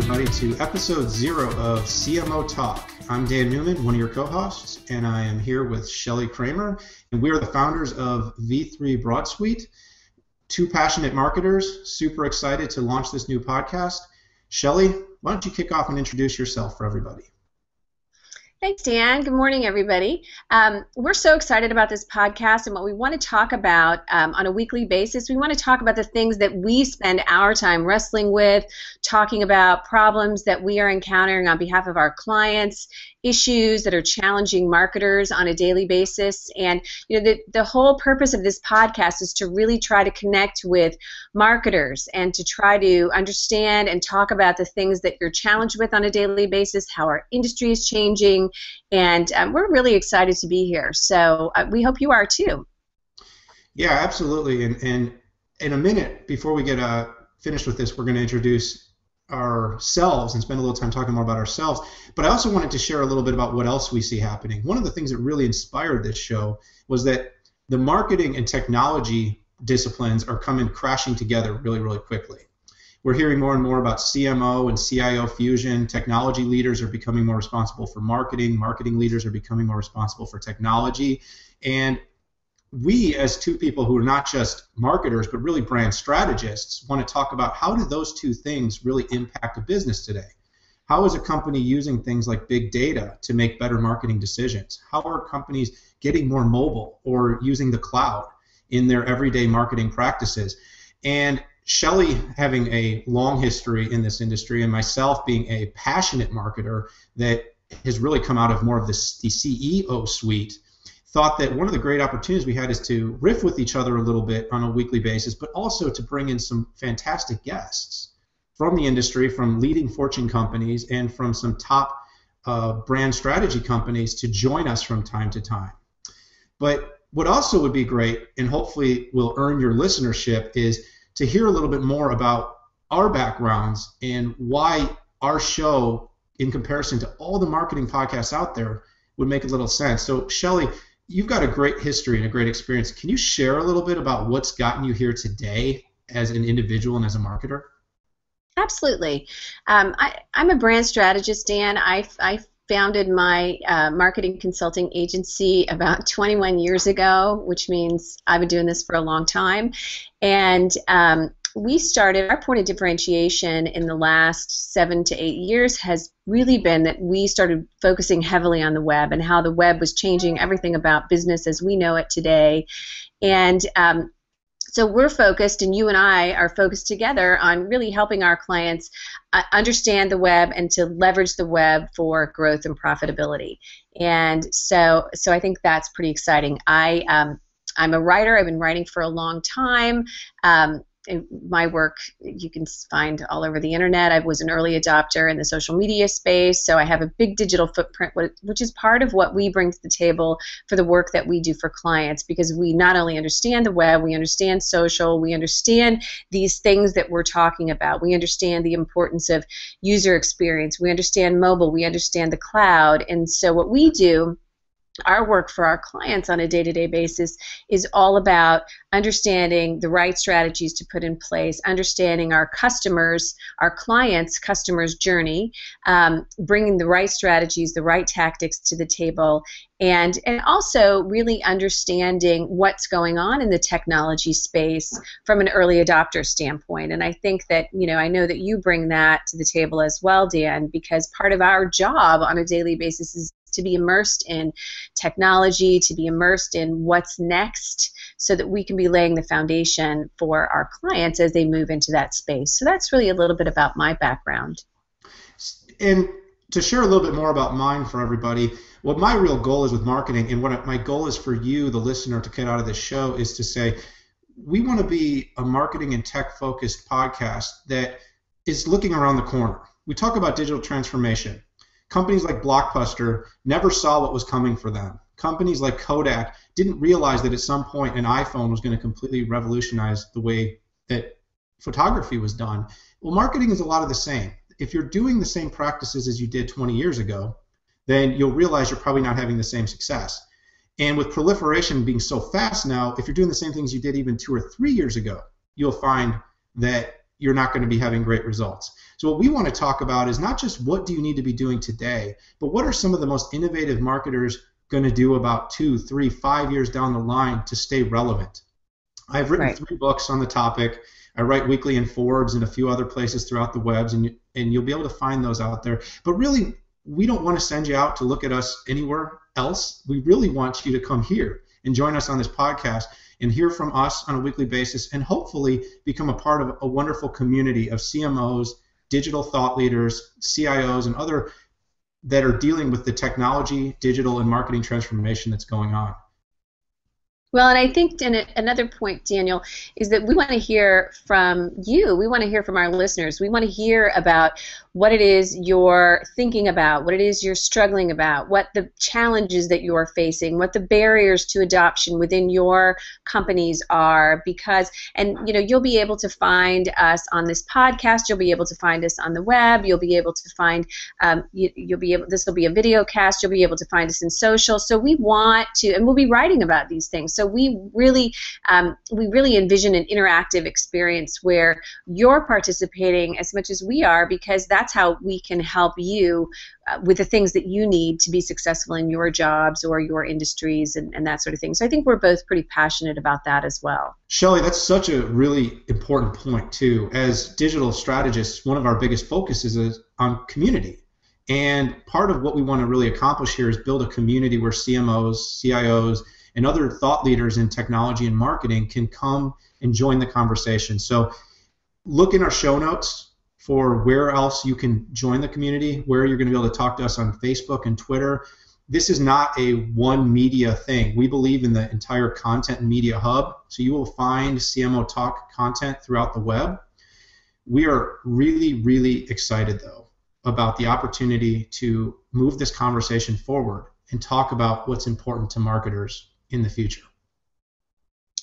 everybody, to episode 0 of CMOTalk. I'm Dan Newman, one of your co-hosts, and I am here with Shelly Kramer, and we are the founders of V3 Broad Suite, two passionate marketers, super excited to launch this new podcast. Shelly, why don't you kick off and introduce yourself for everybody? Thanks, Dan. Good morning, everybody. We're so excited about this podcast and what we want to talk about on a weekly basis. We want to talk about the things that we spend our time wrestling with, talking about problems that we are encountering on behalf of our clients, issues that are challenging marketers on a daily basis. And the whole purpose of this podcast is to really try to connect with marketers and to try to understand and talk about the things that you're challenged with on a daily basis, how our industry is changing, and we're really excited to be here. So we hope you are too. Yeah, absolutely. And in a minute, before we get finished with this, we're going to introduce ourselves and spend a little time talking more about ourselves. But I also wanted to share a little bit about what else we see happening. One of the things that really inspired this show was that the marketing and technology disciplines are coming crashing together really, really quickly. We're hearing more and more about CMO and CIO fusion. Technology leaders are becoming more responsible for marketing. Marketing leaders are becoming more responsible for technology. And we, as two people who are not just marketers, but really brand strategists, want to talk about how do those two things really impact a business today? How is a company using things like big data to make better marketing decisions? How are companies getting more mobile or using the cloud in their everyday marketing practices? And Shelly, having a long history in this industry, and myself being a passionate marketer that has really come out of more of the CEO suite, thought that one of the great opportunities we had is to riff with each other a little bit on a weekly basis, but also to bring in some fantastic guests from the industry, from leading Fortune companies and from some top brand strategy companies to join us from time to time. But what also would be great, and hopefully will earn your listenership, is to hear a little bit more about our backgrounds and why our show, in comparison to all the marketing podcasts out there, would make a little sense. So, Shelly, you've got a great history and a great experience. Can you share a little bit about what's gotten you here today as an individual and as a marketer? Absolutely. I'm a brand strategist, Dan. I founded my marketing consulting agency about 21 years ago, which means I've been doing this for a long time. And we started, our point of differentiation in the last 7 to 8 years has really been that we started focusing heavily on the web and how the web was changing everything about business as we know it today. And so we're focused, and you and I are focused together on really helping our clients understand the web and to leverage the web for growth and profitability. And so I think that's pretty exciting. I'm a writer. I've been writing for a long time. My work you can find all over the internet. I was an early adopter in the social media space, so I have a big digital footprint, which is part of what we bring to the table for the work that we do for clients, because we not only understand the web, we understand social, we understand these things that we're talking about. We understand the importance of user experience. We understand mobile. We understand the cloud. And so what we do, our work for our clients on a day-to-day basis, is all about understanding the right strategies to put in place, understanding our customers, our clients' customers' journey, bringing the right strategies, the right tactics to the table, and also really understanding what's going on in the technology space from an early adopter standpoint. And I think that, I know that you bring that to the table as well, Dan, because part of our job on a daily basis is to be immersed in technology, to be immersed in what's next, so that we can be laying the foundation for our clients as they move into that space. So that's really a little bit about my background. And to share a little bit more about mine for everybody, what my real goal is with marketing, and what my goal is for you, the listener, to get out of this show, is to say we want to be a marketing and tech-focused podcast that is looking around the corner. We talk about digital transformation. Companies like Blockbuster never saw what was coming for them. Companies like Kodak didn't realize that at some point an iPhone was going to completely revolutionize the way that photography was done. Well, marketing is a lot of the same. If you're doing the same practices as you did 20 years ago, then you'll realize you're probably not having the same success. And with proliferation being so fast now, if you're doing the same things you did even 2 or 3 years ago, you'll find that you're not going to be having great results. So what we want to talk about is not just what do you need to be doing today, but what are some of the most innovative marketers going to do about 2, 3, 5 years down the line to stay relevant. I've written 3 books on the topic. I write weekly in Forbes and a few other places throughout the webs, and you'll be able to find those out there. But really, we don't want to send you out to look at us anywhere else. We really want you to come here and join us on this podcast and hear from us on a weekly basis, and hopefully become a part of a wonderful community of CMOs, digital thought leaders, CIOs, and other that are dealing with the technology, digital, and marketing transformation that's going on. Well, and I think another point, Daniel, is that we want to hear from you. We want to hear from our listeners. We want to hear about what it is you're thinking about, what it is you're struggling about, what the challenges that you're facing, what the barriers to adoption within your companies are. Because, and you know, you'll be able to find us on this podcast. You'll be able to find us on the web. You'll be able to find, this will be a video cast. You'll be able to find us in social. So we want to, and we'll be writing about these things. So we really envision an interactive experience where you're participating as much as we are, because that's how we can help you with the things that you need to be successful in your jobs or your industries and that sort of thing. So I think we're both pretty passionate about that as well. Shelley, that's such a really important point too. As digital strategists, one of our biggest focuses is on community. And part of what we want to really accomplish here is build a community where CMOs, CIOs, and other thought leaders in technology and marketing can come and join the conversation. So look in our show notes for where else you can join the community, where you're going to be able to talk to us on Facebook and Twitter. This is not a one media thing. We believe in the entire content and media hub, so you will find CMOTalk content throughout the web. We are really, really excited, though, about the opportunity to move this conversation forward and talk about what's important to marketers in the future.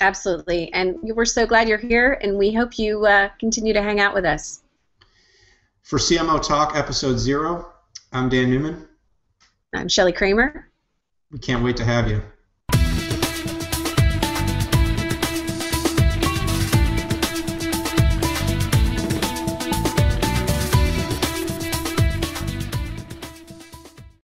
Absolutely, and we're so glad you're here, and we hope you continue to hang out with us. For CMOTalk Episode 0, I'm Dan Newman. I'm Shelley Kramer. We can't wait to have you.